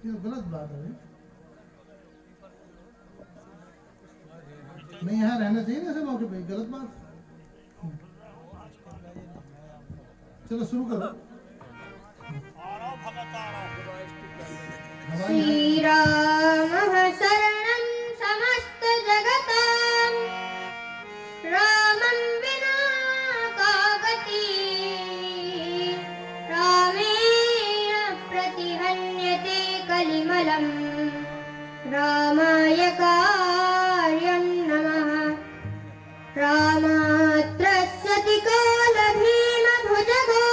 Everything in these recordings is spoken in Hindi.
ये गलत बात है। नहीं यहाँ रहना चाहिए ना ऐसे मौके पे, गलत बात। चलो शुरू करो। श्री राम शरणं समस्त जगतां, रामं विना का गति, रामेण प्रतिहन्यते कलिमलं, रामाय कार्यं नमः। रामात्रस्यति कालभीमभुजगो,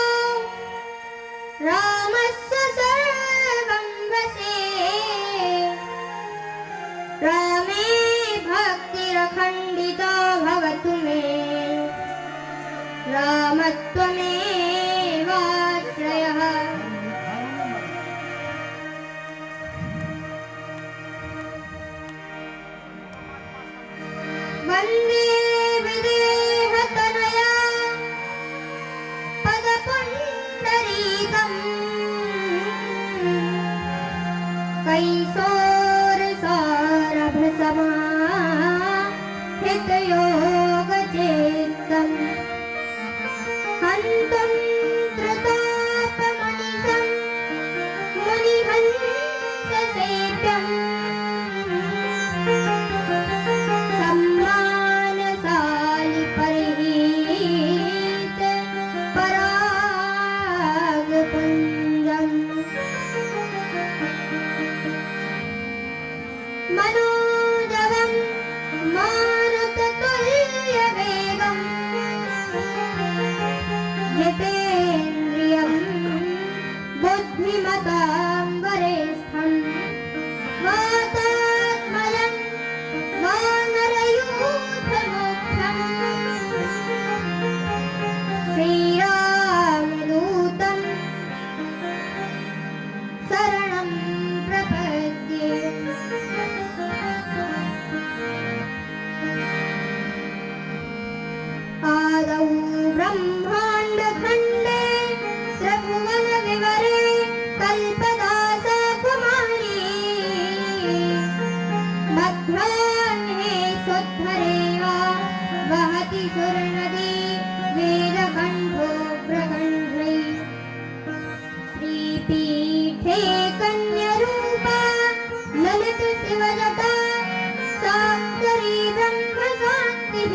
रामस्य सर्वं वशे, रामे भक्तिरखण्डिता भवतु मे, रामत्वमेवाश्रयः। वन्दे विदेहतनया पदपुण्डरीकम्, कैसोरभसमाहितयोगचेतम्, हन्तुं त्रितापमनिशं मुनिहंससेव्यम्, सम्मानशालि परिहीत परागपुञ्जम्, मनोजवं मारुततुल्यवेगं, जितेन्द्रियं बुद्धिमतां वरिष्ठं, वातात्मजं वानरयूथमुख्यं, श्रीरामदूतं शरणं प्रपद्ये। आदौ ब्रह्माण्डखण्डे त्रिभुवनविवरे कल्पदासा कुमारी, मध्याह्ने स्वध्वरेवा वहति सुरनदी वेदकण्ठोऽग्रकण्ठै, श्रीपीठे कन्यरूपा ललितशिवजटा सात्वरी ब्रह्मशान्तिः,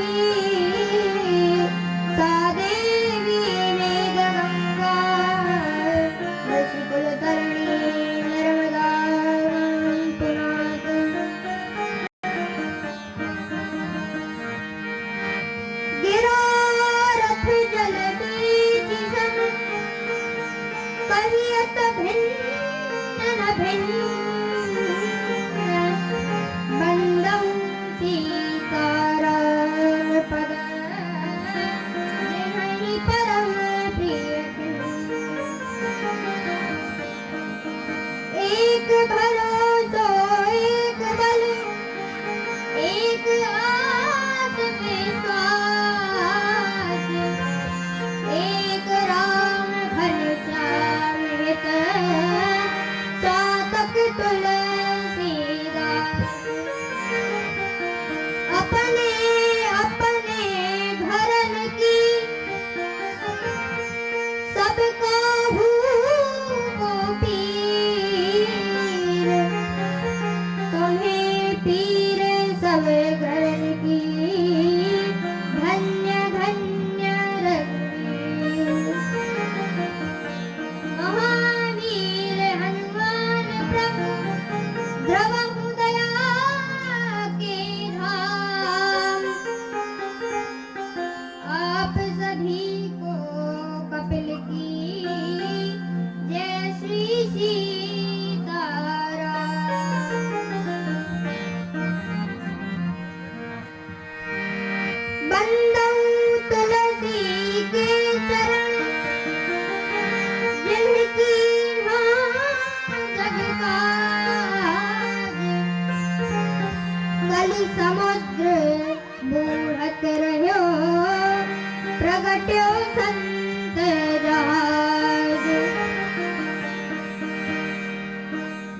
सा देवी वेदगङ्गा ऋषिकुलतरणी नर्मदा पुनातु। गिरारथ जलबीजिसम कहियत भिन्न न भिन्न, बन्दं सीताराम पद हरि परम प्रिय। एक भरोसो एक बल, एक आस विश्वास, एक राम घनश्याम हित, चातक तुल्य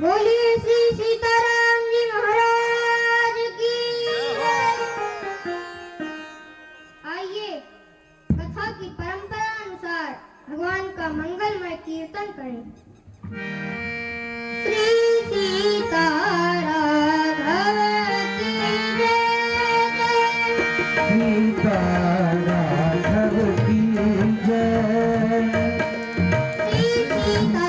बोलिए श्री सीताराम जी महाराज की जय। आइए कथा की परंपरा अनुसार भगवान का मंगलमय कीर्तन करें। श्री सीता राघव की जय। सीता राघव की जय। श्री सीता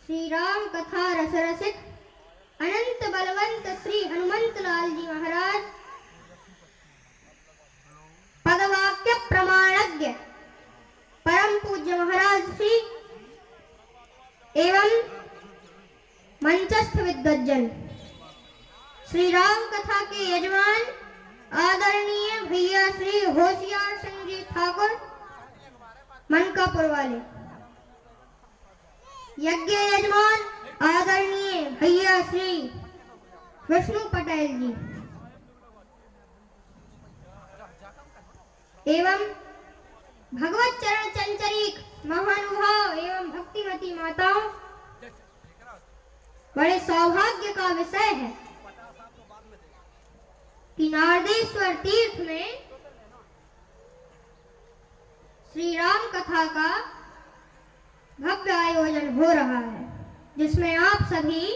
श्री राम कथा रस रसिक अनंत बलवंत श्री हनुमंत लाल जी महाराज पदवाक्य प्रमाणज्ञ परम पूज्य महाराज श्री एवं मंचस्थ विद्वज्जन श्री राम कथा के यजमान आदरणीय भैया श्री होशियार सिंह जी ठाकुर मनकापुर वाले, यज्ञ यजमान आदरणीय भैया श्री विष्णु पटेल जी एवं भगवत चरण चंचरीक महानुभाव एवं भक्तिमती माताओं, बड़े सौभाग्य का विषय है कि नारदेश्वर तीर्थ में श्री राम कथा का भव्य आयोजन हो रहा है, जिसमें आप सभी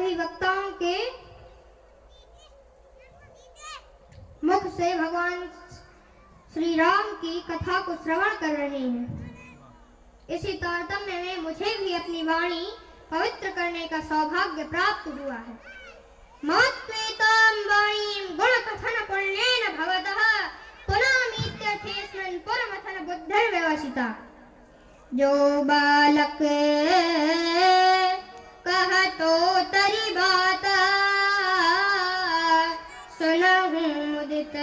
सभी वक्ताओं के मुख से भगवान श्री राम की कथा को श्रवण कर रहे हैं। इसी तारतम्य में मुझे भी अपनी वाणी पवित्र करने का सौभाग्य प्राप्त हुआ है। मत्वेतां वाणीं गुणकथन पुण्येन भवतः पुनामीत्यर्थेऽस्मिन् पुरमथन बुद्धिर्व्यवसिता। जो बालक कहतो तरी बात सुनहु मुदित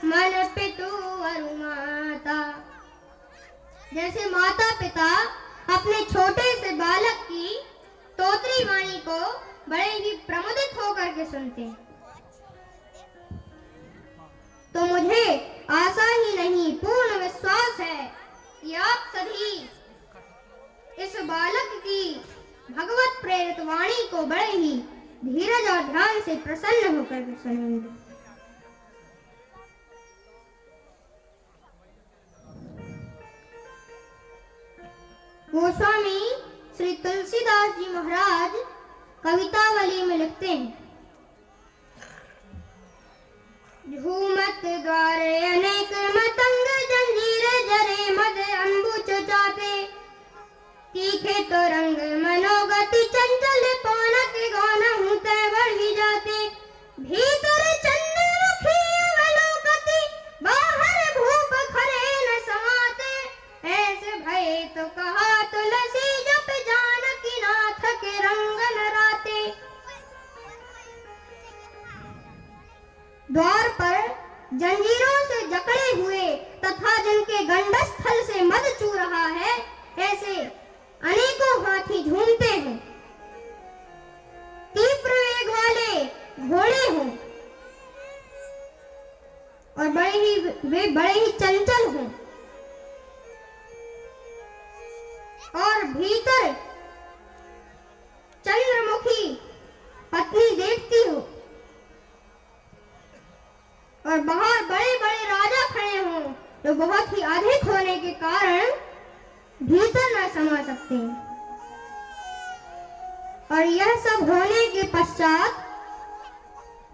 मन पितु अरु माता। जैसे माता पिता अपने छोटे से बालक की तोतरी वाणी को बड़े ही प्रमुदित होकर के सुनते हैं, तो मुझे आशा ही नहीं पूर्ण विश्वास है कि आप सभी इस बालक की भगवत प्रेरित वाणी को बड़े ही धीरज और ध्यान से प्रसन्न होकर के सुनेंगे। गोस्वामी श्री तुलसीदास जी महाराज कवितावली में लिखते हैं, झूमत द्वारे अनेक मतंग जंजीर जरे मद अंबुच चापे तीखे तो रंग मनोगति चंचल पौनक गौन हूते बढ़ी जाते भीतर चंद्रमुखी अवलोकति बाहर भूप खरे न समाते ऐसे भय तो कहा तुलसी जप जानकी नाथ के रंग न राते। द्वार पर जंजीरों से जकड़े हुए तथा जिनके गंडस्थल से मद चू रहा है ऐसे अनेकों हाथी झूमते हैं, तीव्र वेग वाले घोड़े हों और वे बड़े ही चंचल हों और भीतर चंद्रमुखी पत्नी देखती हो और बाहर बड़े बड़े राजा खड़े हों जो बहुत ही अधिक होने के कारण भीतर न समा सकते हैं। और यह सब होने के पश्चात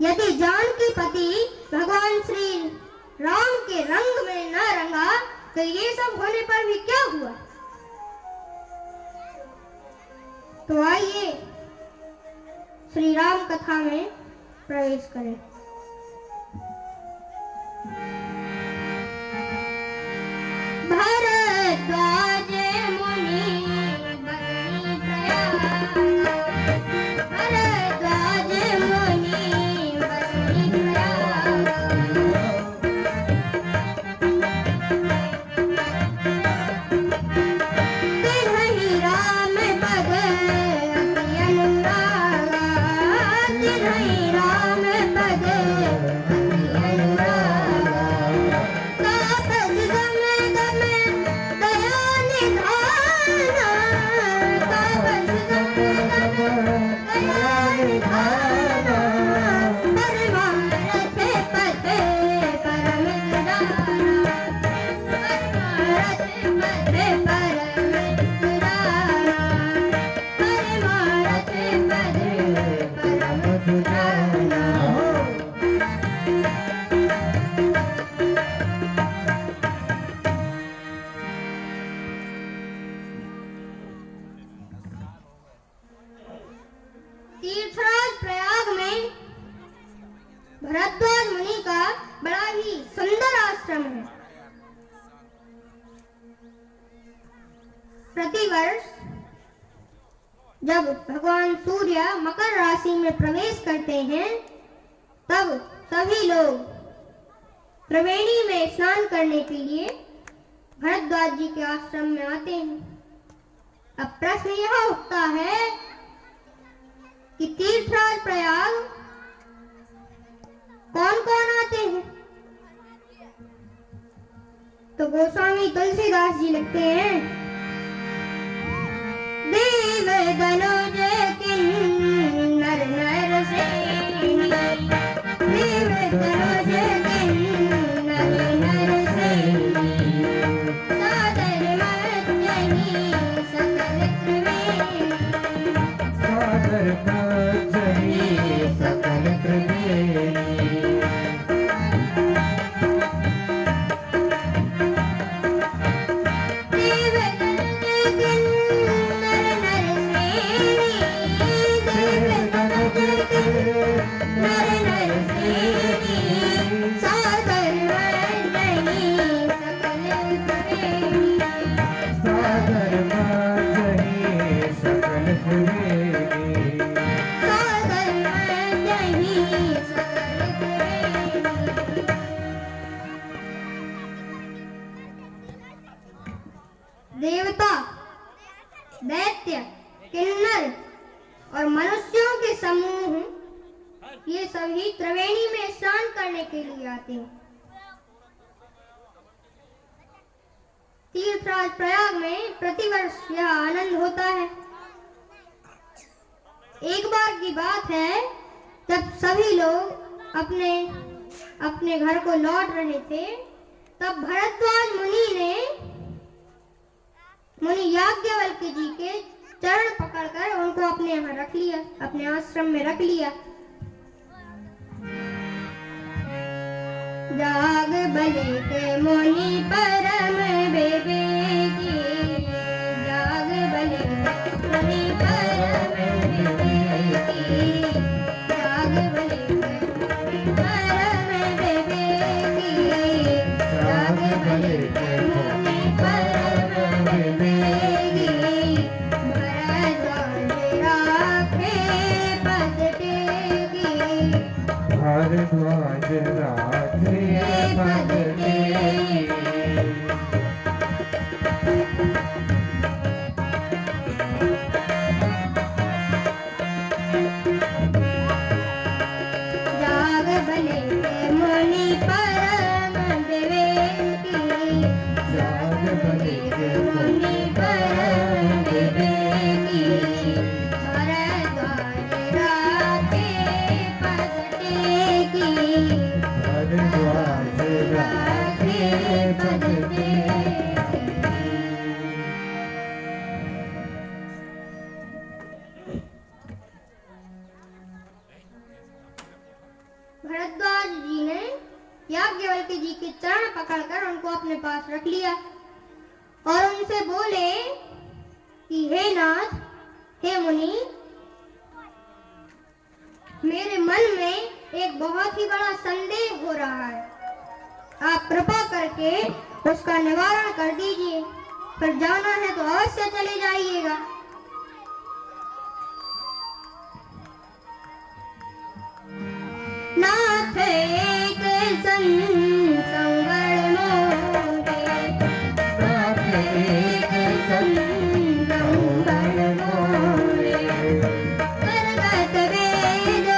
यदि जानकी पति भगवान श्री राम के रंग में न रंगा तो ये सब होने पर भी क्या हुआ। तो आइए श्री राम कथा में प्रवेश करें। भरद्वाज मुनि बनी प्रयाग, भरद्वाज मुनि बनी प्रयाग, तिन्हि राम पद अति अनुरागा, तिन्हि राम पद अति अनुरागा। तापस गम गम दया निधाना, तापस गम गम दया निधाना, परमारथ पद परम सुराना, परमारथ पद परम सुराना, परमारथ पद परम सुराना। तीर्थराज प्रयाग में भरद्वाज मुनि का बड़ा ही सुंदर आश्रम है। प्रतिवर्ष जब भगवान सूर्य मकर राशि में प्रवेश करते हैं तब सभी लोग त्रिवेणी में स्नान करने के लिए भरद्वाज जी के आश्रम में आते हैं। अब प्रश्न यह उठता है कि तीर्थराज प्रयाग कौन कौन आते हैं। तो गोस्वामी तुलसीदास जी लिखते हैं, देव दनुज किन्नर नर सेनी, देव दनुज किन्नर नर सेनी, सादर मज्जनी सकल त्रिवेणी, सादर देवता, दैत्य, किन्नर और मनुष्यों के समूह ये सभी त्रिवेणी में स्नान करने के लिए आते हैं। तीर्थराज प्रयाग में प्रतिवर्ष यह आनंद होता है। एक बार की बात है, जब सभी लोग अपने अपने घर को लौट रहे थे, तब भरद्वाज मुनि याज्ञवल्क्य जी के चरण पकड़कर उनको अपने यहाँ रख लिया, अपने आश्रम में रख लिया। जाग बलि के मुनि परम विवेकी, जाग बलि के मुनि परम विवेकी, जाग बलि के मुनि परम विवेकी, जाग बलि के मुनि परम विवेकी, भरद्वाज राखे पद टेकी, भारद्वाज राखे पद टेकी। जाग बलि के मुनि परम विवेकी, जाग बलि के मुनि परम विवेकी, भरद्वाज राखे पद टेकी, भारद्वाज राखे पद टेकी। भरद्वाज जी ने याज्ञवल्क्य जी के चरण पकड़कर उनको अपने पास रख लिया और उनसे बोले कि हे नाथ, हे मुनि, मेरे मन में एक बहुत ही बड़ा संदेह हो रहा है। आप कृपा करके उसका निवारण कर दीजिए। फिर जाना है तो अवश्य चले जाइएगा। नाथ एक संवरण मोरे, नाथ एक संवरण मोरे, करगत वेद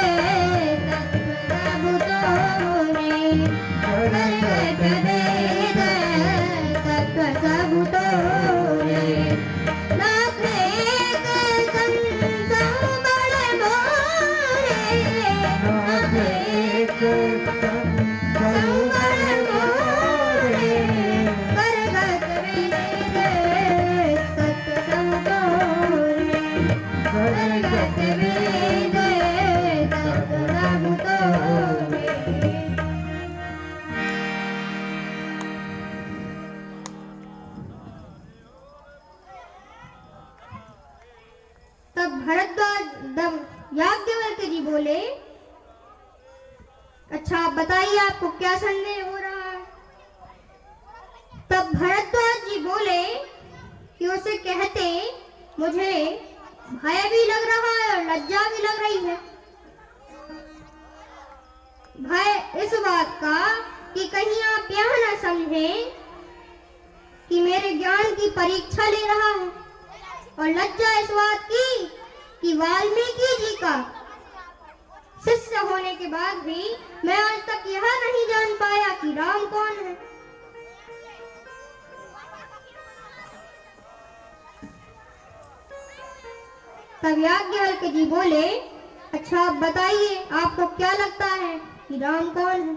तत्व सब तोरे, करगत वेद तत्व सब तोरे, नाथ एक संवरण मोरे, नाथ एक संवरण मोरे, करगत वेद तत्व सब तोरे, करगत वेद तत्व सब तोरे। तब याज्ञवल्क्य जी बोले, अच्छा आप बताइए आपको क्या संदेह हो रहा है। तब भरद्वाज जी बोले कि उसे कहते मुझे भय भी लग रहा है और लज्जा भी लग रही है। भय इस बात का कि कहीं आप यह न समझें कि मेरे ज्ञान की परीक्षा ले रहा है, और लज्जा इस बात की कि वाल्मीकि जी का शिष्य होने के बाद भी मैं आज तक यह नहीं जान पाया कि राम कौन है। तब याज्ञवल्क्य जी बोले, अच्छा आप बताइए आपको क्या लगता है कि राम कौन है।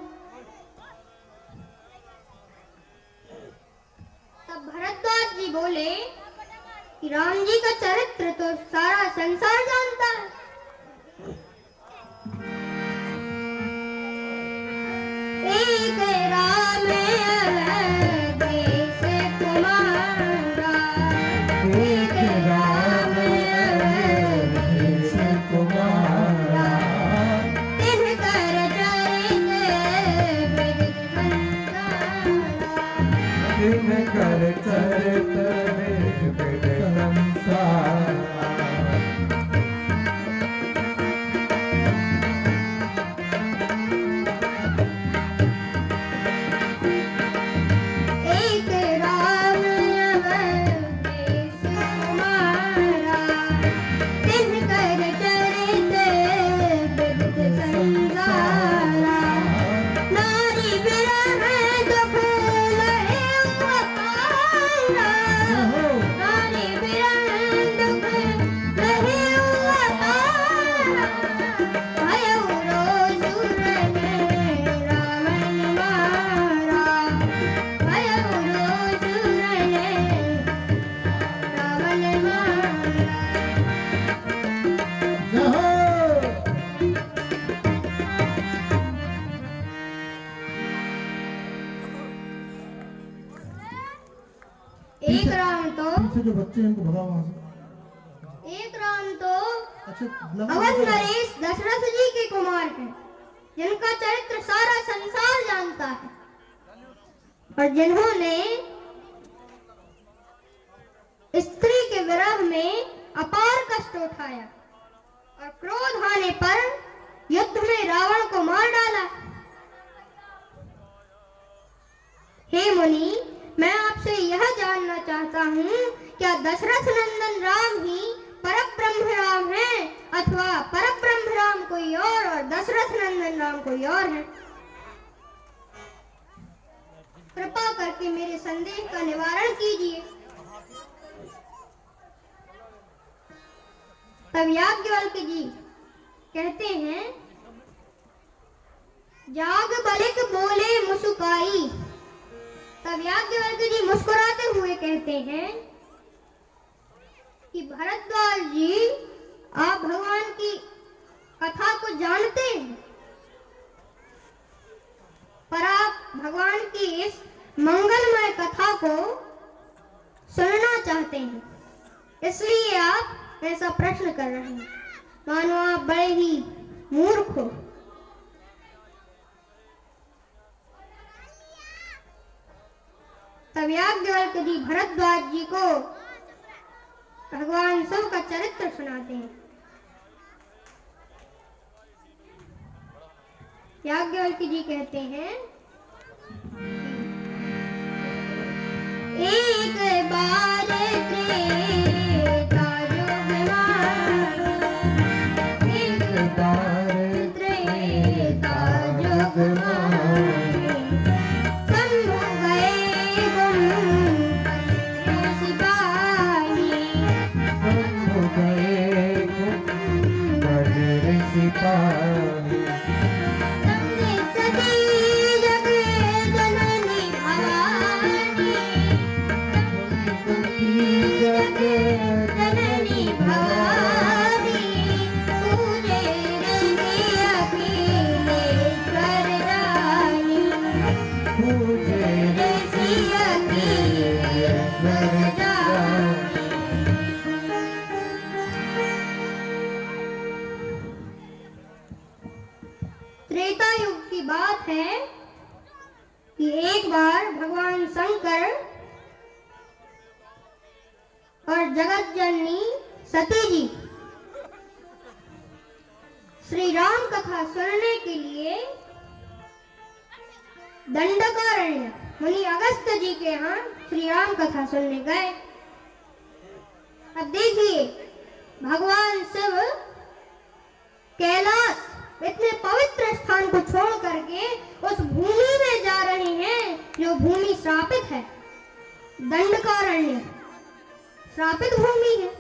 तब भरद्वाज जी बोले कि राम जी का चरित्र तो सारा संसार जानता है। एक राम देश कुमारा, एक राम देश कुमारा, तिनकर चरित विदित संसारा, तिनकर चरित विदित संसारा। एक राम एक राम तो पीछे जो बच्चे हैं इनको भगाओ वहां से। एक राम तो अच्छा अवध नरेश दशरथ जी के कुमार हैं, जिनका चरित्र सारा संसार जानता है और जिन्होंने स्त्री के विरह में अपार कष्ट उठाया और क्रोध आने पर युद्ध में रावण को मार डाला। हे मुनि, मैं आपसे यह जानना चाहता हूँ, क्या दशरथ नंदन राम ही परब्रह्म राम हैं अथवा परब्रह्म राम कोई और दशरथ नंदन राम कोई और है? कृपा करके मेरे संदेह का निवारण कीजिए। तब याज्ञवल्क्य जी कहते हैं, जाग बलिक बोले मुस्काई। तब याज्ञवल्क्य जी मुस्कुराते हुए कहते हैं कि भरद्वाज जी, आप भगवान की कथा को जानते हैं, पर आप भगवान की इस मंगलमय कथा को सुनना चाहते हैं, इसलिए आप ऐसा प्रश्न कर रहे हैं, मानो आप बड़े ही मूर्ख हो। तब याज्ञवल्क्य जी भरद्वाज जी को भगवान शिव का चरित्र सुनाते हैं। याज्ञवल्क्य जी कहते हैं, एक बार त्रेता युग में, एक बार त्रेता युग में शंभु गए गुम सिपाही, शंभु गए बजर सिपाही, हमने सदी जग जननी भवानी, जग जननी भवानी, पूजे रही अखिलेश्वर रानी, पूजे रही अखिलेश्वर रानी। त्रेता युग की बात है कि एक बार भगवान शंकर और जगत जननी सती जी श्री राम कथा सुनने के लिए दंडकारण्य मुनि अगस्त्य जी के यहाँ श्री राम कथा सुनने गए। अब देखिए, भगवान शिव कैलाश इतने पवित्र स्थान को छोड़ करके उस भूमि में जा रहे हैं जो भूमि श्रापित है। दंडकारण्य श्रापित भूमि है,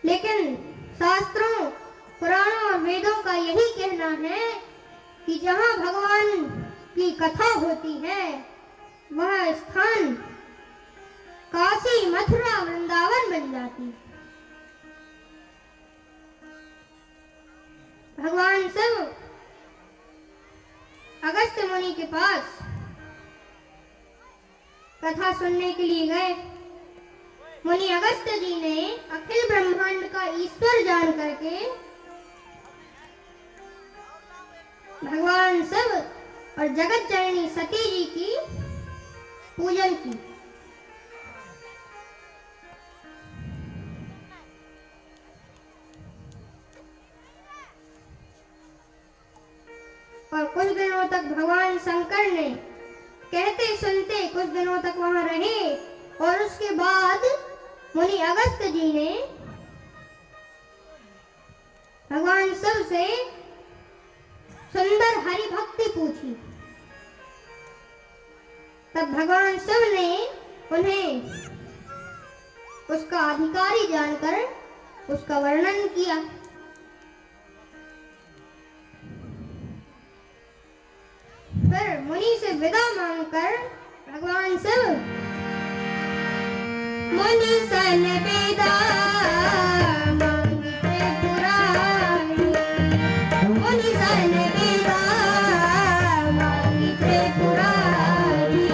लेकिन शास्त्रों, पुराणों और वेदों का यही कहना है कि जहां भगवान की कथा होती है वह स्थान काशी, मथुरा, वृंदावन बन जाती है। भगवान शिव अगस्त्य मुनि के पास कथा सुनने के लिए गए। मुनि अगस्त्य जी ने अखिल ब्रह्मांड का ईश्वर जान करके भगवान शिव और जगत जननी सती जी की पूजन की। और कुछ दिनों तक भगवान शंकर ने कहते सुनते कुछ दिनों तक वहां रहे और उसके बाद मुनि अगस्त्य जी ने भगवान शिव से सुंदर हरि भक्ति पूछी। तब भगवान शिव ने उन्हें उसका अधिकारी जानकर उसका वर्णन किया। फिर मुनि से विदा मांगकर भगवान शिव मुनि सन विदा मांगते पुरानी, मुनि सन विदा मांगते पुरानी,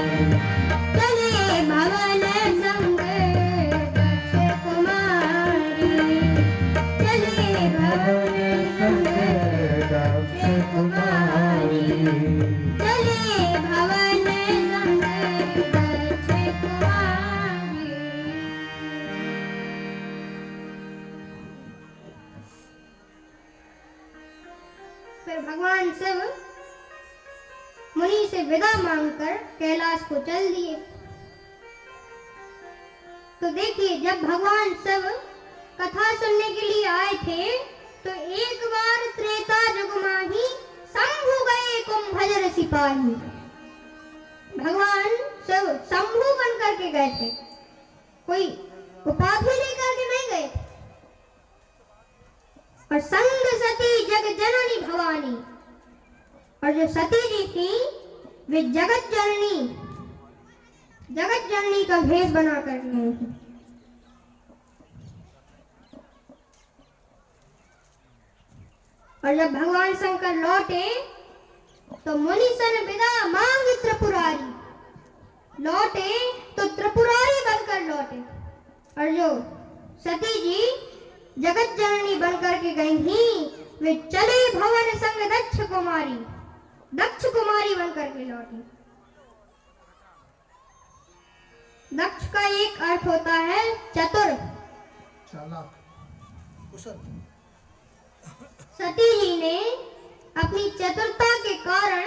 से विदा मांगकर कैलाश को चल दिए। तो देखिए, जब भगवान सब कथा सुनने के लिए आए थे तो एक बार त्रेता जुग माही शंभु गए कुंभजर सिपाही। भगवान सब शंभु बन करके गए थे, कोई उपाधि लेकर के नहीं गए। और संग सती जग जननी भवानी, और जो सती जी थी वे जगत जननी का भेष बना कर गई थी। और जब भगवान शंकर लौटे तो मुनिसन विदा मांग त्रिपुरारी, लौटे तो त्रिपुरारी बनकर लौटे। और जो सती जी जगत जननी बनकर के गई थी वे चले भवन संग दक्ष कुमारी बनकर के लौटी। दक्ष का एक अर्थ होता है चतुर, चालाक, कुशल। सती जी ने अपनी चतुरता के कारण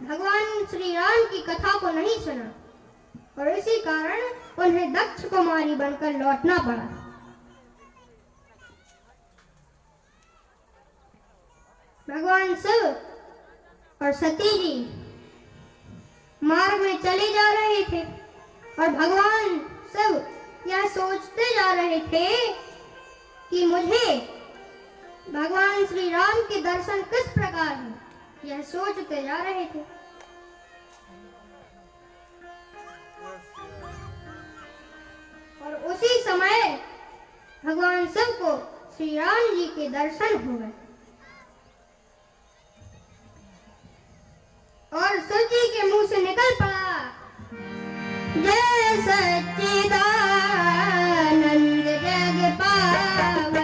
भगवान श्री राम की कथा को नहीं सुना और इसी कारण उन्हें दक्ष कुमारी बनकर लौटना पड़ा। भगवान शिव और सती जी मार्ग में चले जा रहे थे और भगवान शिव यह सोचते जा रहे थे कि मुझे भगवान श्री राम के दर्शन किस प्रकार हैं, यह सोचते जा रहे थे। और उसी समय भगवान शिव को श्री राम जी के दर्शन हो गए और शिव जी के मुंह से निकल पड़ा, जय सच्चिदानंद जग पावन,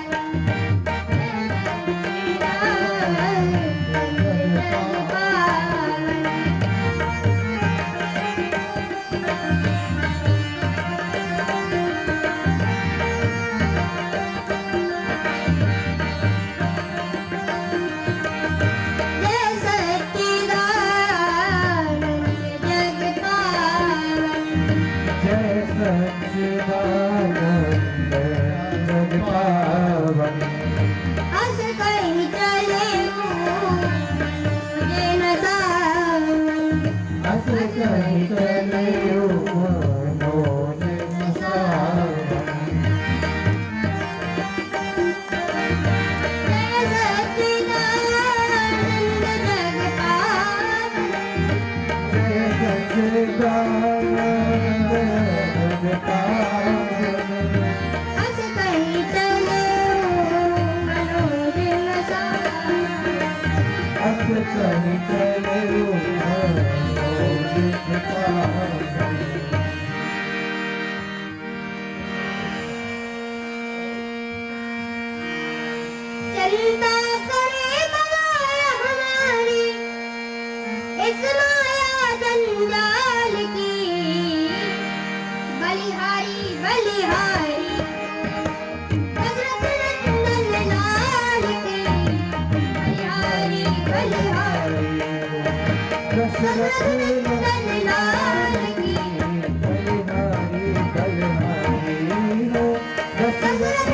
चिंता करे बलाया हमारी इस माया जंजाल की, बलिहारी बलिहारी दशरथ नंदन लाल की, बलिहारी बलिहारी दशरथ नंदन लाल की, बलिहारी बलिहारी दशरथ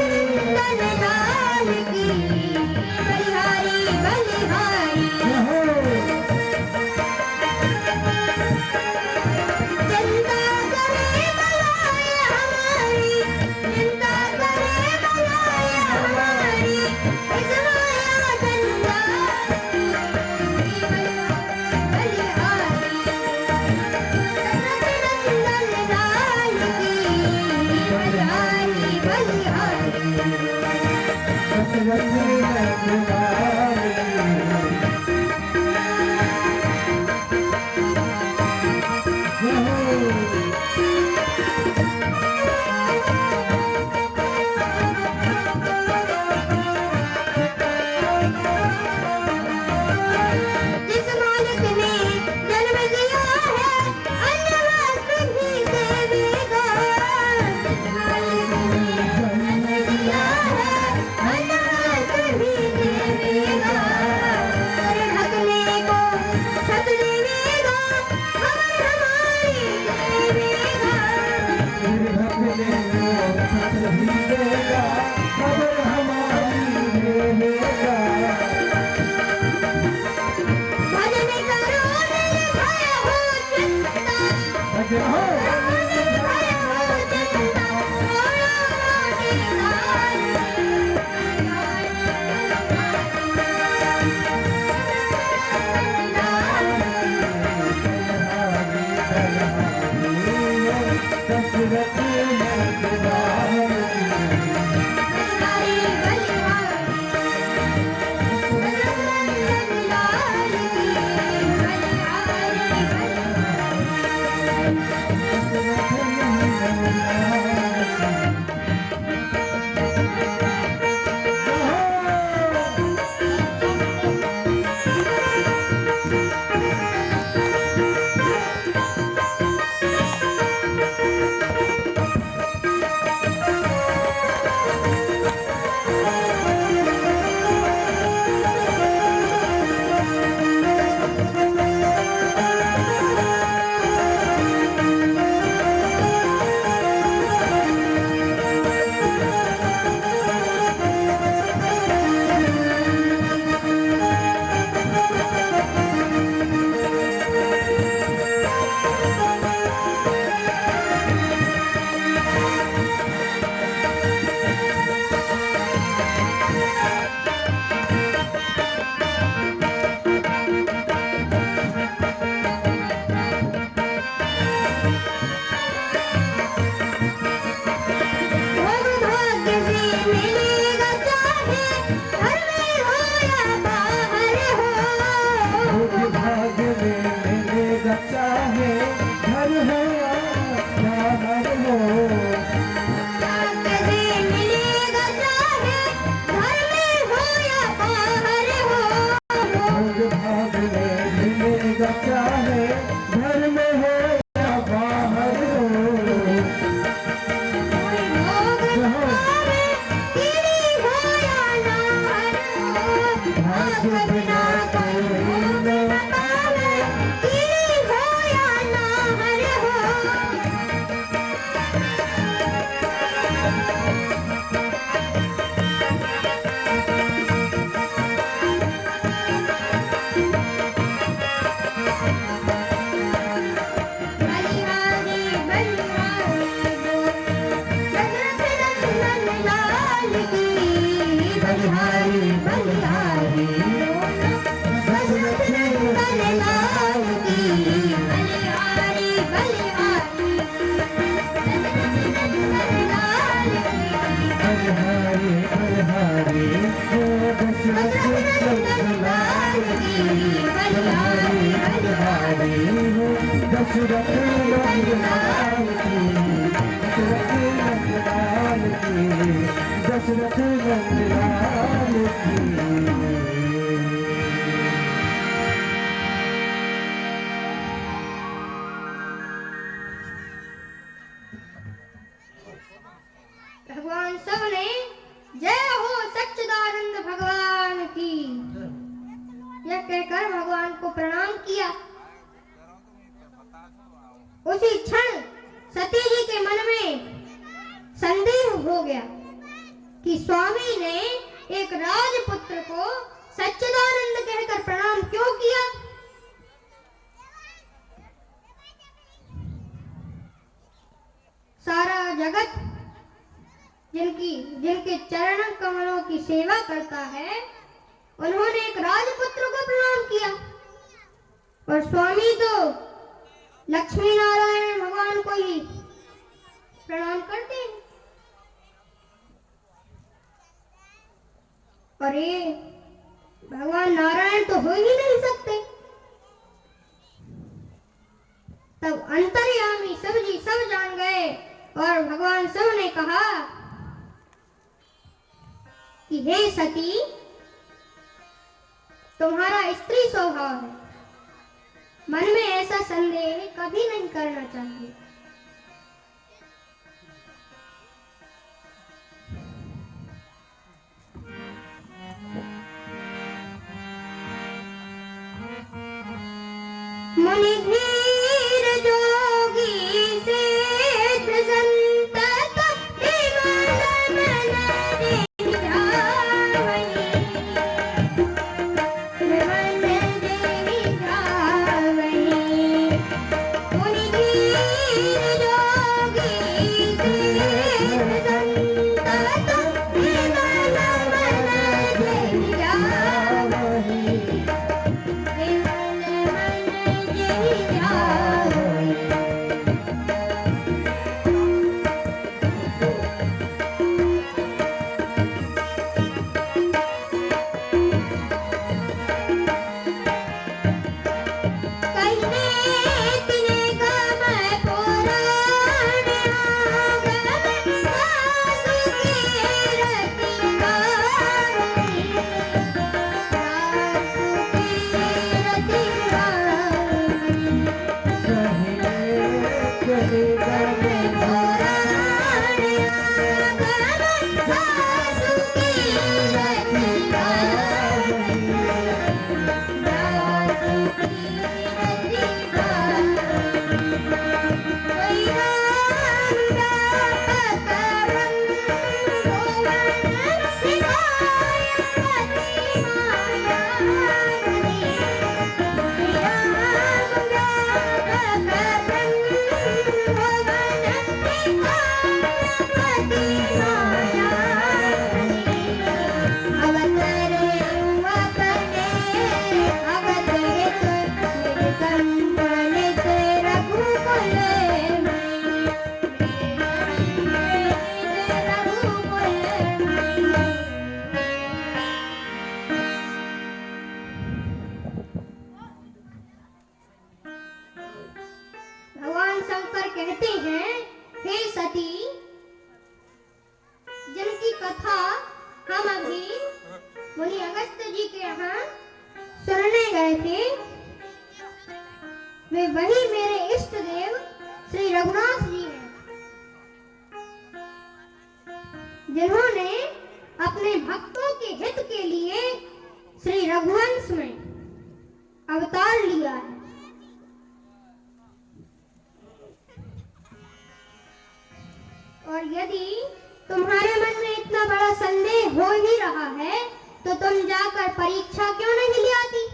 नंदन लाल की, बलिहारी बलिहारी। चिंता करे बलाए हमारी, चिंता करे बलाए हमारी इस माया जंजाल की, बलिहारी दशरथ नंदन लाल की, बलिहारी बलिहारी जिस मालिक ने जन्म दिया है अन्न वस्त्र भी देवेगा, जिस मालिक ने जन्म दिया है अन्न वस्त्र चाहे घर हो या बाहर हो, कैसे मिलेगा चाहे घर में हो या बाहर हो, भोग भाग में मिलेगा चाहे घर में हो या बाहर हो, कोई भोग पावे कीड़ी हो या नाहर हो, भाग बिना कोई भोग न पावे कीड़ी हो या नाहर हो। बलिहारी बलिहारी बोल दशरथ नंदन लाल की, बलिहारी बलिहारी बोल दशरथ नंदन लाल की, बलिहारी बलिहारी दशरथ नंदन लाल की, बलिहारी बलिहारी हो दशरथ नंदन लाल की, बलिहारी बलिहारी हो दशरथ नंदन लाल की, दशरथ नंदन लाल की, दशरथ नंदन लाल की। भगवान सब ने जय हो सच्चिदानंद भगवान की यह कहकर भगवान को प्रणाम किया। उसी क्षण सती जी के मन में संदेह हो गया कि स्वामी ने एक राजपुत्र को सच्चिदानंद कहकर प्रणाम क्यों किया। सारा जगत जिनके चरण कमलों की सेवा करता है उन्होंने एक राजपुत्र को प्रणाम किया और स्वामी तो लक्ष्मी नारायण भगवान को ही प्रणाम करते हैं। और ये भगवान नारायण तो हो ही नहीं सकते। तब अंतर्यामी सब जी सब जान गए और भगवान शिव ने कहा कि हे सती, तुम्हारा स्त्री स्वभाव है, मन में ऐसा संदेह कभी नहीं करना चाहिए। मुनि धीर जोगी सेठ संतत विमल मन रिझावहि, विमल रिझावहि। मुनि धीर शंकर कहते हैं, हे सती, जिनकी कथा हम अभी मुनि अगस्त जी के यहाँ सुनने गए थे, वे वही मेरे इष्ट देव श्री रघुनाथ जी हैं, जिन्होंने अपने भक्तों के हित के लिए श्री रघुवंश में अवतार लिया है। और यदि तुम्हारे मन में इतना बड़ा संदेह हो ही रहा है, तो तुम जाकर परीक्षा क्यों नहीं ले आती?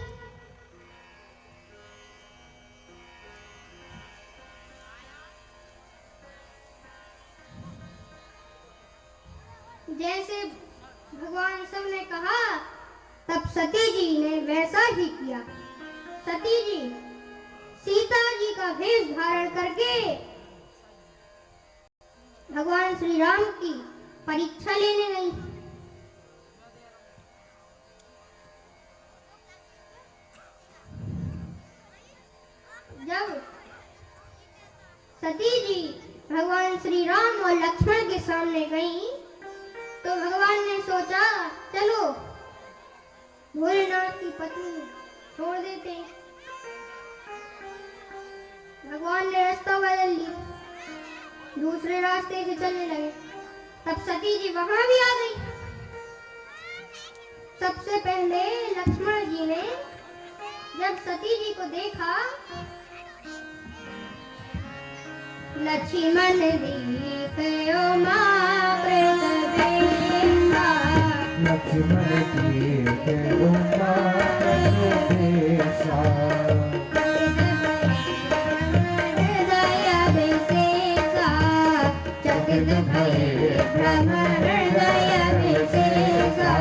जैसे भगवान शिव ने कहा, तब सती जी ने वैसा ही किया। सती जी सीता जी का वेश धारण करके भगवान श्री राम की परीक्षा लेने गई। जब सती जी भगवान श्री राम और लक्ष्मण के सामने गई, तो भगवान ने सोचा, चलो भोलेनाथ की पत्नी छोड़ देते हैं। भगवान ने रास्ता बदल लिया, दूसरे रास्ते से चलने लगे। तब सती जी वहां भी आ गई। सबसे पहले लक्ष्मण जी ने जब सती जी को देखा, लक्ष्मण देखो मां प्रसवेशा, लक्ष्मण देखो मां प्रसवेशा, हृदय विशेषा, चकित भये ब्रह्मण हृदय विशेषा,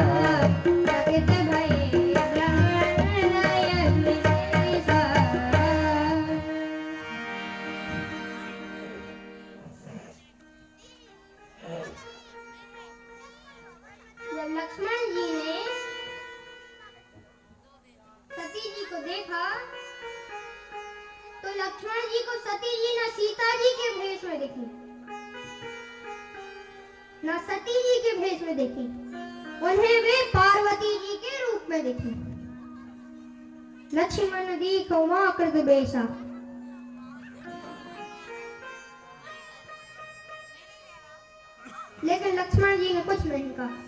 चकित भये ब्रह्मण हृदय विशेषा। जब लक्ष्मण जी ने सती जी को देखा, तो लक्ष्मण जी को सती जी न सीता जी के भेष में दिखी, न सती जी के भेष में दिखी, उन्हें वे पार्वती जी के रूप में दिखी। लक्ष्मण देखो मां कृत बेसा। लेकिन लक्ष्मण जी ने कुछ नहीं कहा।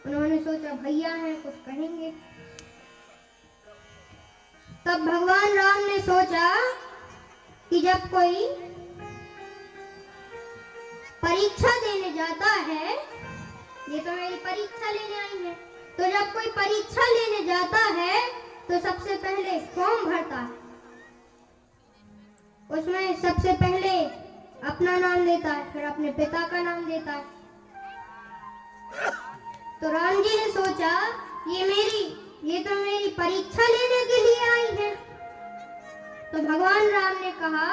उन्होंने सोचा भैया हैं, कुछ कहेंगे। तब भगवान राम ने सोचा कि जब कोई परीक्षा देने जाता है, ये तो मेरी परीक्षा लेने आई है, तो जब कोई परीक्षा लेने जाता है तो सबसे पहले फॉर्म भरता है, उसमें सबसे पहले अपना नाम देता है, फिर अपने पिता का नाम देता है। तो राम जी ने सोचा, ये तो मेरी परीक्षा लेने के लिए आई है। तो भगवान राम ने कहा,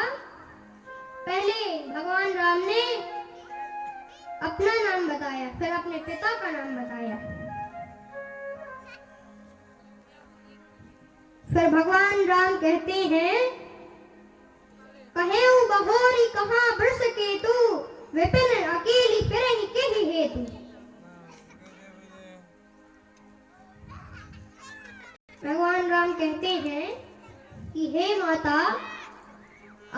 पहले भगवान राम ने अपना नाम बताया, फिर अपने पिता का नाम बताया। फिर भगवान राम कहते हैं, कहेऊ बहोरी कहाँ वृष केतु, विपिन अकेली फिरहि केहि हेतु। भगवान राम कहते हैं कि हे माता,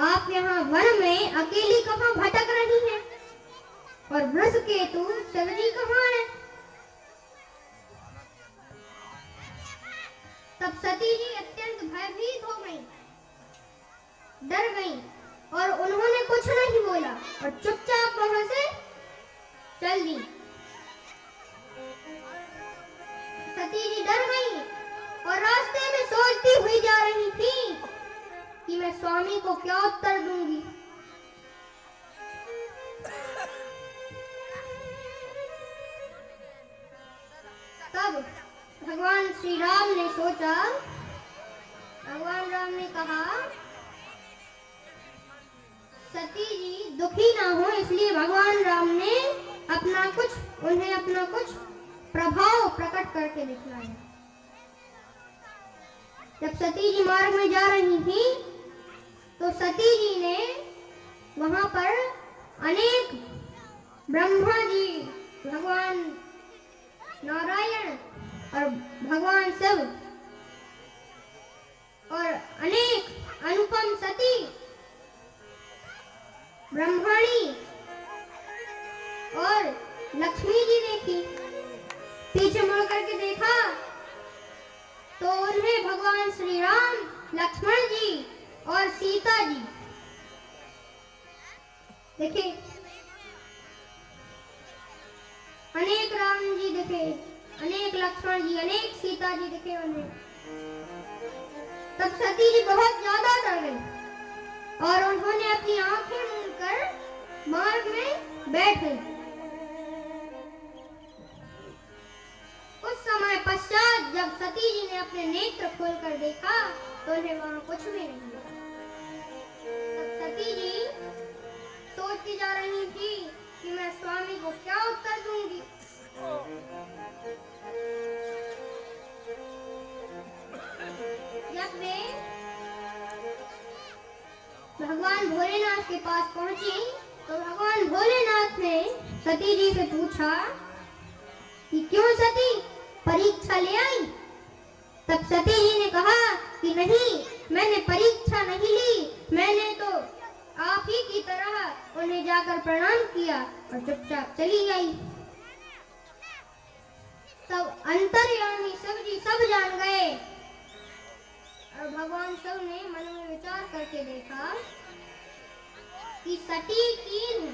आप यहाँ वन में अकेली कहाँ भटक रही हैं, और वृष केतु शिव जी कहाँ है? तब सती जी अत्यंत भयभीत हो गई, डर गई, और उन्होंने कुछ नहीं बोला और चुपचाप वहां से चल दी। सती जी डर गई और रास्ते में सोचती हुई जा रही थी कि मैं स्वामी को क्या उत्तर दूंगी। तब भगवान श्री राम ने सोचा, भगवान राम ने कहा, सती जी दुखी ना हो, इसलिए भगवान राम ने उन्हें अपना कुछ प्रभाव प्रकट करके दिखलाया। जब सती जी मार्ग में जा रही थी तो सती जी ने वहां पर अनेक ब्रह्मा जी, भगवान नारायण और भगवान शिव और अनेक अनुपम सती ब्रह्मणी और लक्ष्मी जी देखी। पीछे मुड़ करके देखा तो उन्हें भगवान श्री राम, लक्ष्मण जी और सीता जी देखे। अनेक राम जी दिखे, अनेक लक्ष्मण जी, अनेक सीता जी दिखे उन्हें। तब सती जी बहुत ज्यादा डर गई और उन्होंने अपनी आंखें मूंद कर मार्ग में बैठ गई। कुछ समय पश्चात जब सती जी ने अपने नेत्र खोलकर देखा तो उन्हें वहां कुछ भी नहीं मिला। तब सती जी सोचती जा रही थी कि मैं स्वामी को क्या उत्तर दूंगी। जब वे भगवान भोलेनाथ के पास पहुंची तो भगवान भोलेनाथ ने सती जी से पूछा कि क्यों सती, परीक्षा ले आई? तब सती जी ने कहा कि नहीं, मैंने परीक्षा नहीं ली, मैंने तो आप ही की तरह उन्हें जाकर प्रणाम किया और चुपचाप चली गई। तब अंतर्यामी शिव जी सब जान गए और भगवान शिव ने मन में विचार करके देखा कि सती कीन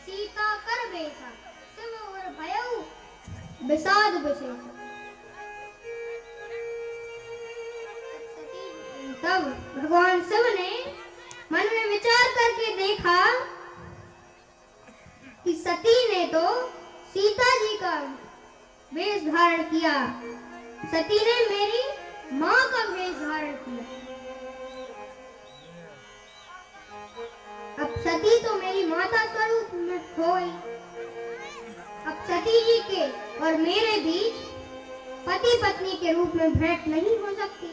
सीता कर बैठा, शिव और भयउ विषाद विशेष। तब भगवान शिव ने मन में विचार करके देखा कि सती ने तो सीता जी का वेश धारण किया, सती ने मेरी मां का वेश धारण किया। अब सती तो मेरी माता स्वरूप में हुई। अब सती जी के और मेरे बीच पति पत्नी के रूप में भेंट नहीं हो सकती।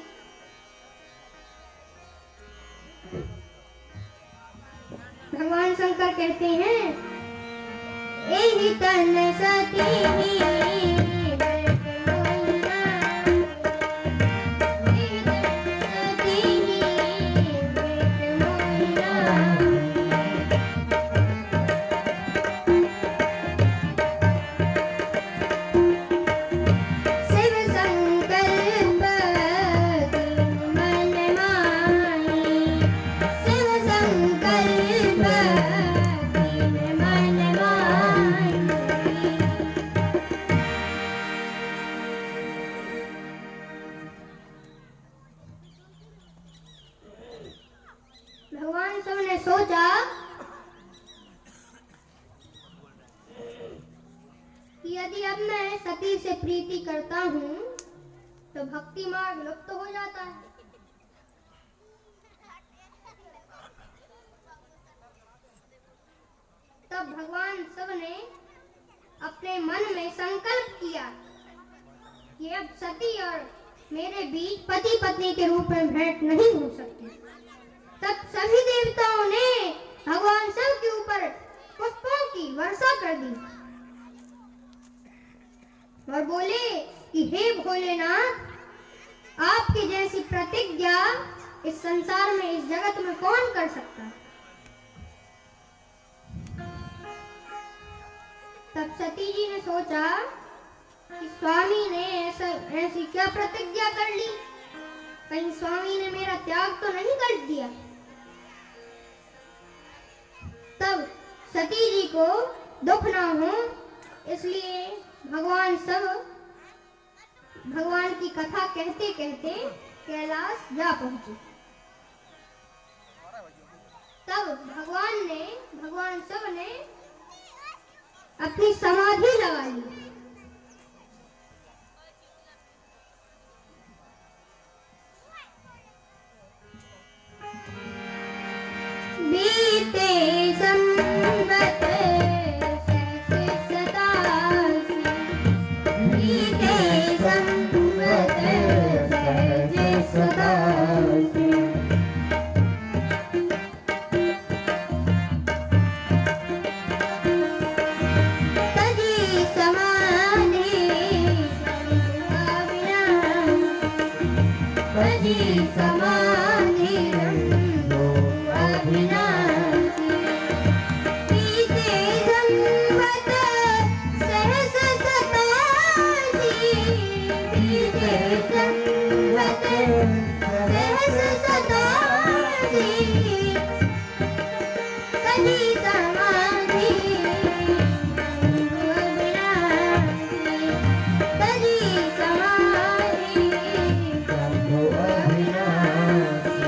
भगवान शंकर कहते हैं, एहि तन सती भगवान शिव ने सोचा कि यदि अब मैं सती से प्रीति करता हूँ तो भक्ति मार्ग लुप्त हो जाता है। तब भगवान शिव ने अपने मन में संकल्प किया कि अब सती और मेरे बीच पति पत्नी के रूप में भेंट नहीं हो सकती। तब सभी देवताओं ने भगवान शिव के ऊपर पुष्पों की वर्षा कर दी और बोले कि हे भोलेनाथ, आपकी जैसी प्रतिज्ञा इस संसार में, इस जगत में कौन कर सकता है। तब सती जी ने सोचा कि स्वामी ने ऐसी क्या प्रतिज्ञा कर ली, कहीं स्वामी ने मेरा त्याग तो नहीं कर दिया। तब सती जी को दुख ना हो इसलिए भगवान शिव भगवान की कथा कहते कहते कैलाश जा पहुंचे। तब भगवान शिव ने अपनी समाधि लगा ली। बीते संवत सहस्र सतासी, बीते संवत सहस्र तजी समाधि रंगो अविनाशी बीते संवत सहस सतासी बीते संवत सहस सतासी तजी समाधि रंगो अविनाशी तजी समाधि रंगो अविनाशी।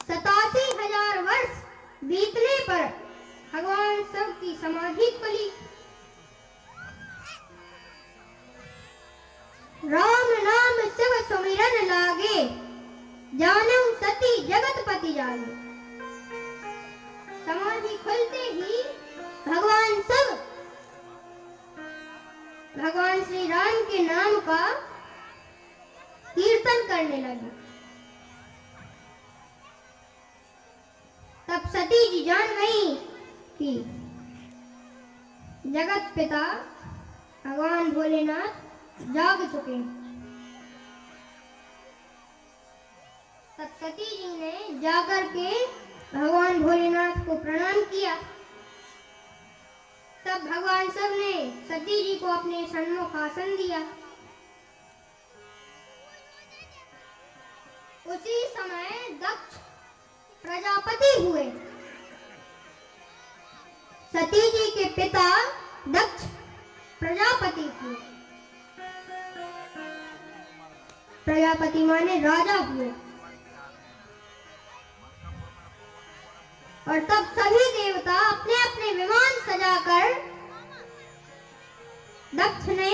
सतासी हजार वर्ष बीतने पर भगवान शिव की समाधि खुली। राम नाम शिव सुमिरन लागे जानू सती जगतपति जागे। समाधि खुलते ही भगवान शिव भगवान श्री राम के नाम का कीर्तन करने लगे। तब सती जी जान गई कि जगत पिता भगवान भोलेनाथ जाग चुके हैं। तब सती जी ने जाकर के भगवान भोलेनाथ को प्रणाम किया। तब भगवान शिव ने सती जी को अपने सन्मुख आसन दिया। उसी समय दक्ष प्रजापति हुए। सती जी के पिता दक्ष प्रजापति हुए। प्रजापति माने राजा हुए। और तब सभी देवता अपने अपने विमान सजाकर दक्ष ने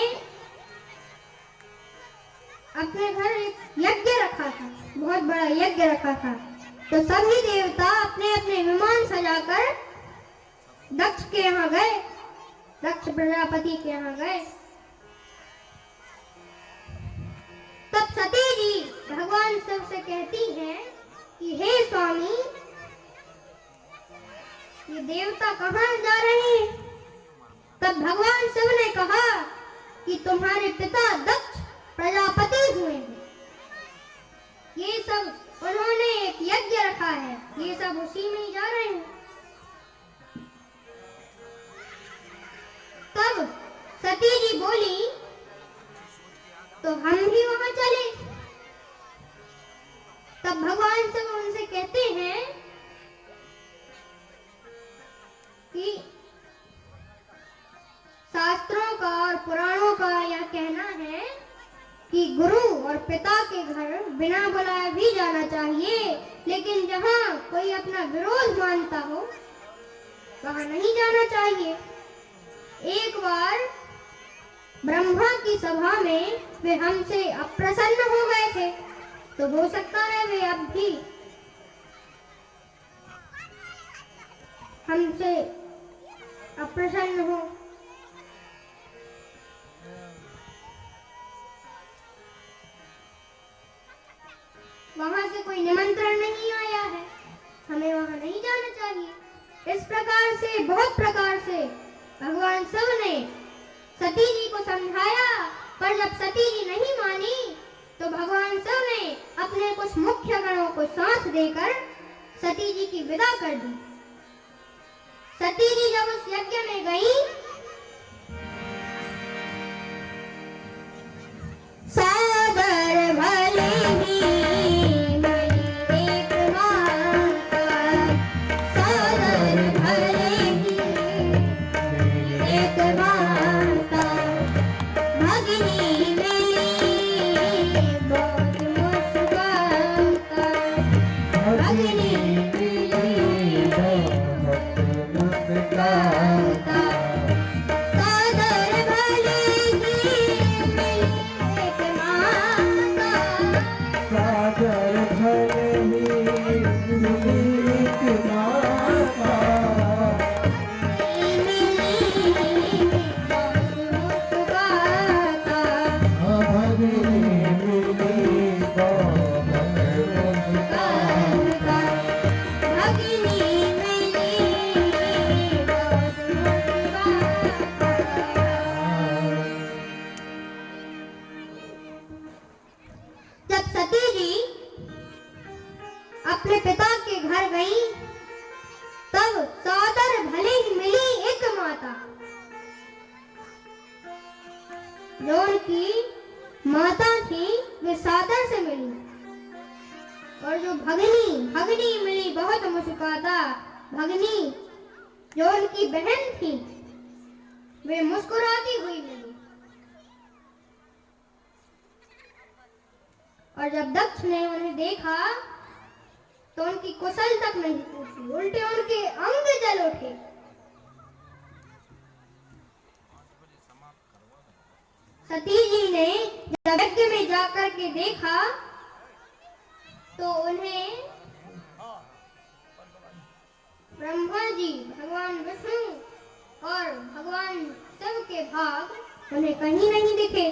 अपने घर एक यज्ञ रखा था, बहुत बड़ा यज्ञ रखा था। तो सभी देवता अपने अपने विमान सजाकर दक्ष के यहाँ गए, दक्ष प्रजापति के यहाँ गए। तब सती जी भगवान शिव से कहती हैं कि हे स्वामी, ये देवता कहाँ जा रहे हैं? तब भगवान शिव ने कहा कि तुम्हारे पिता दक्ष प्रजापति हुए हैं। ये सब उन्होंने एक यज्ञ रखा है, ये सब उसी में ही जा रहे हैं। तब सती जी बोली तो हम भी वहां चले। तब भगवान शिव उनसे कहते हैं कि शास्त्रों का और पुराणों का यह कहना है कि गुरु और पिता के घर बिना बुलाए भी जाना चाहिए, लेकिन जहाँ कोई अपना विरोध मानता हो वहां नहीं जाना चाहिए। एक बार ब्रह्मा की सभा में वे हमसे अप्रसन्न हो गए थे, तो हो सकता है वे अब भी हमसे अप्रसन्न हो। वहां से कोई निमंत्रण नहीं आया है, हमें वहां नहीं जाना चाहिए। इस प्रकार से बहुत प्रकार से भगवान शिव ने सती जी को समझाया, पर जब सती जी नहीं मानी तो भगवान शिव ने अपने कुछ मुख्य गणों को सांस देकर सती जी की विदा कर दी। सती जी जब उस यज्ञ में गई, सादर भले ही मई एक माता, सादर भले ही एक माता, भगिनी मिली बहुत मुस्काता, भगिनी मिली बहुत मुस्काता। जो उनकी माता थी वे सादर से मिली, और जो भगनी भगनी मिली बहुत मुस्कुराता। भगनी जो उनकी बहन थी वे मुस्कुराती हुई मिली। और जब दक्ष ने उन्हें देखा तो उनकी कुशल तक नहीं पूछी, उल्टे उनके अंग जल उठे। सती जी ने जब यज्ञ में जाकर के देखा तो उन्हें ब्रह्मा जी, भगवान विष्णु और भगवान शिव के भाग उन्हें कहीं नहीं दिखे।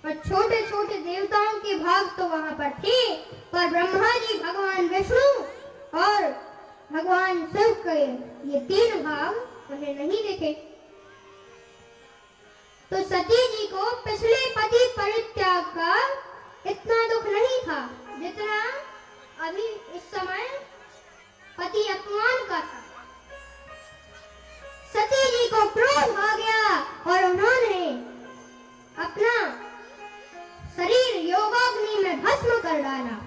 और छोटे छोटे देवताओं के भाग तो वहां पर थे, पर ब्रह्मा जी, भगवान विष्णु और भगवान शिव के ये तीन भाग उन्हें नहीं दिखे। तो सती जी को पिछले पति परित्याग का इतना दुख नहीं था जितना अभी इस समय पति अपमान का था। सती जी को क्रोध आ गया और उन्होंने अपना शरीर योगाग्नि में भस्म कर डाला।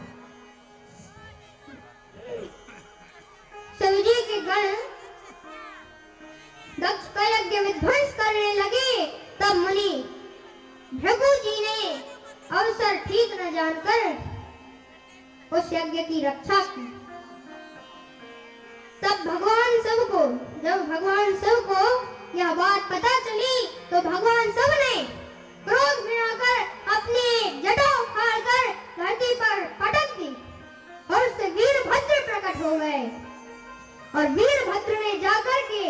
शिव जी के गण दक्ष का यज्ञ विध्वंस करने लगे, तब मुनि भृगु जी ने अवसर ठीक न जानकर उस यज्ञ की रक्षा की। तब जब भगवान शिव को यह बात पता चली तो भगवान शिव ने क्रोध में आकर अपनी जटा उखाड़कर धरती पर पटक दी और उससे वीरभद्र प्रकट हो गए। और वीरभद्र ने जाकर के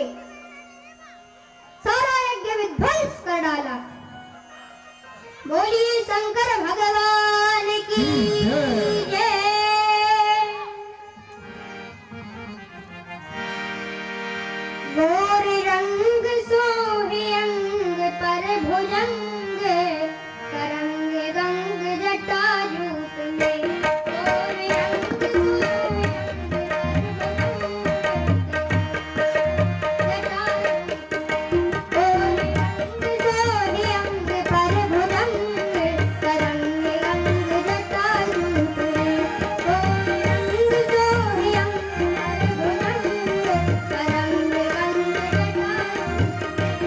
सारा यज्ञ विध्वंस कर डाला। बोलिए शंकर भगवान की जय। गोर रंग सोहे अंग पर भुजंग, करंग गंग जटा जूट में। गोर रंग सोहे अंग पर भुजंग, करंग गंग जटा जूट में। गोर रंग सोहे अंग पर भुजंग, करंग गंग जटा जूट में।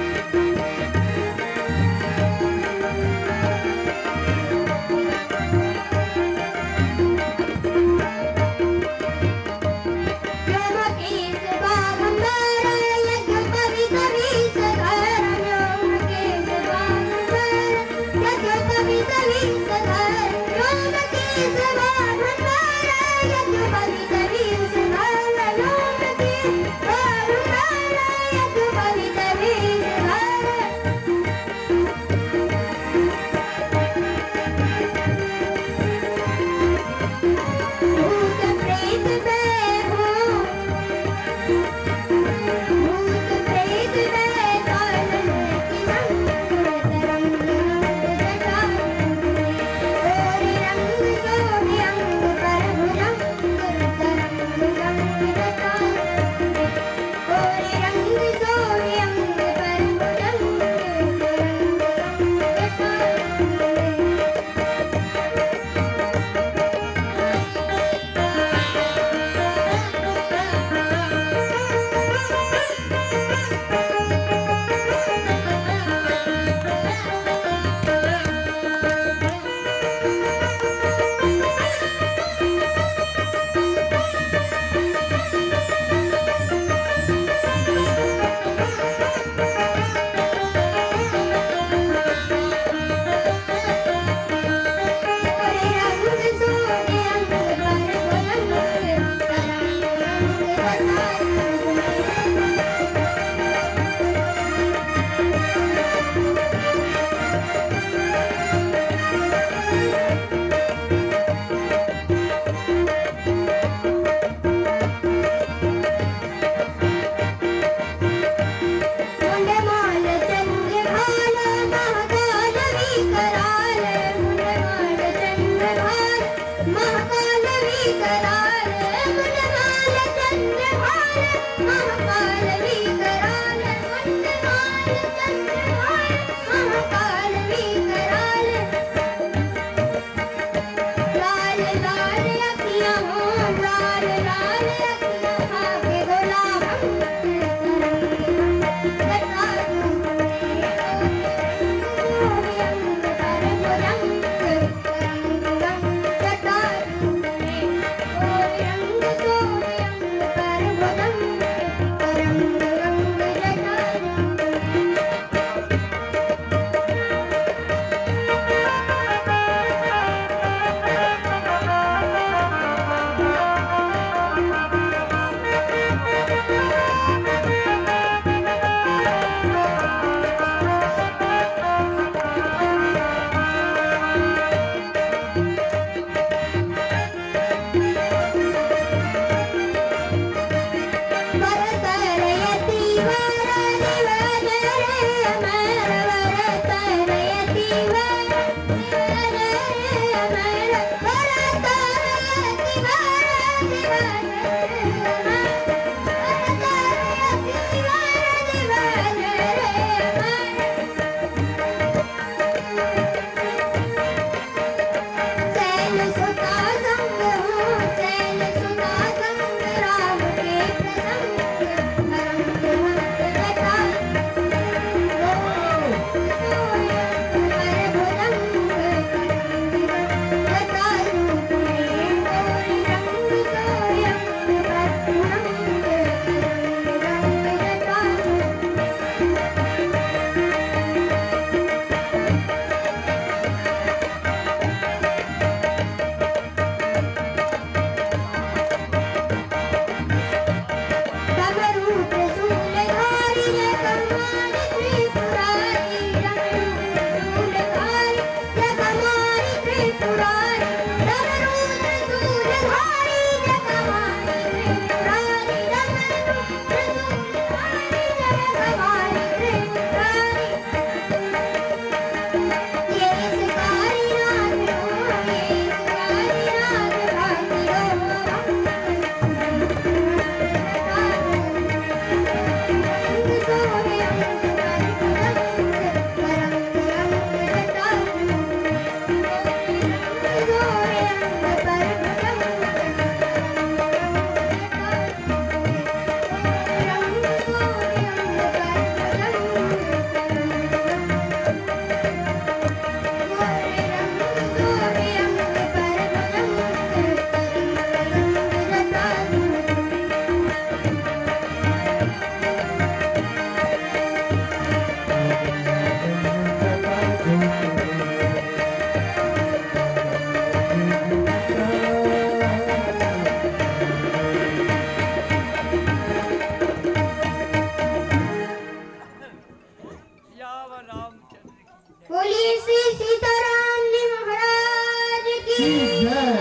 बोलिए श्री सीताराम जी महाराज की जय।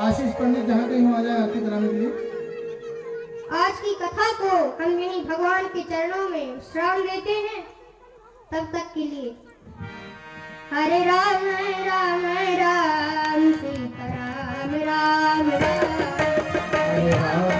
आशीष पंडित जहाँ कहीं हो आ जाए आरती कराने के लिए। आज की कथा को हम यहीं भगवान के चरणों में विश्राम देते हैं। तब तक के लिए हरे राम राम राम सीताराम राम राम हरे राम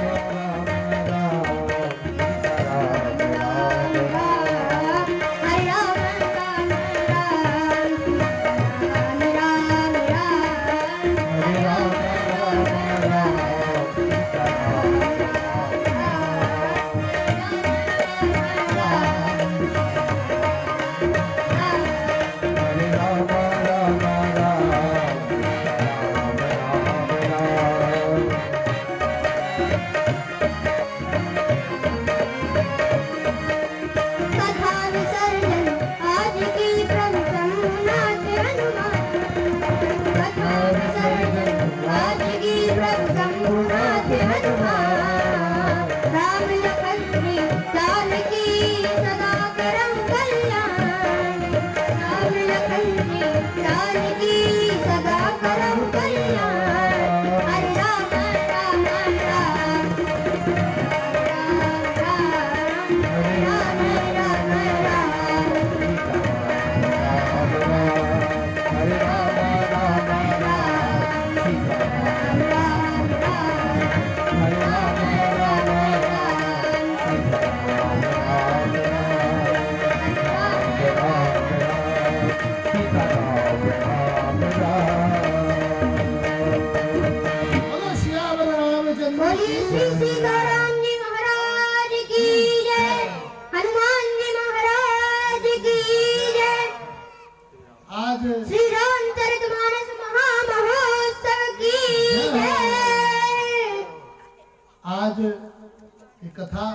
बोलिए श्री सीताराम जी महाराज की जय। हनुमान जी महाराज की जय। आज श्री रामचरितमानस महामहोत्सव की जय। आज ये कथा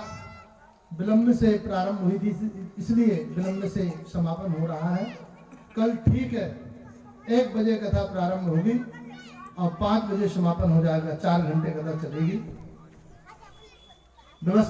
विलंब से प्रारंभ हुई थी, इसलिए विलंब से समापन हो रहा है। कल ठीक है 1 बजे कथा प्रारंभ होगी और 5 बजे समापन हो जाएगा। 4 घंटे कथा चलेगी। व्यवस्था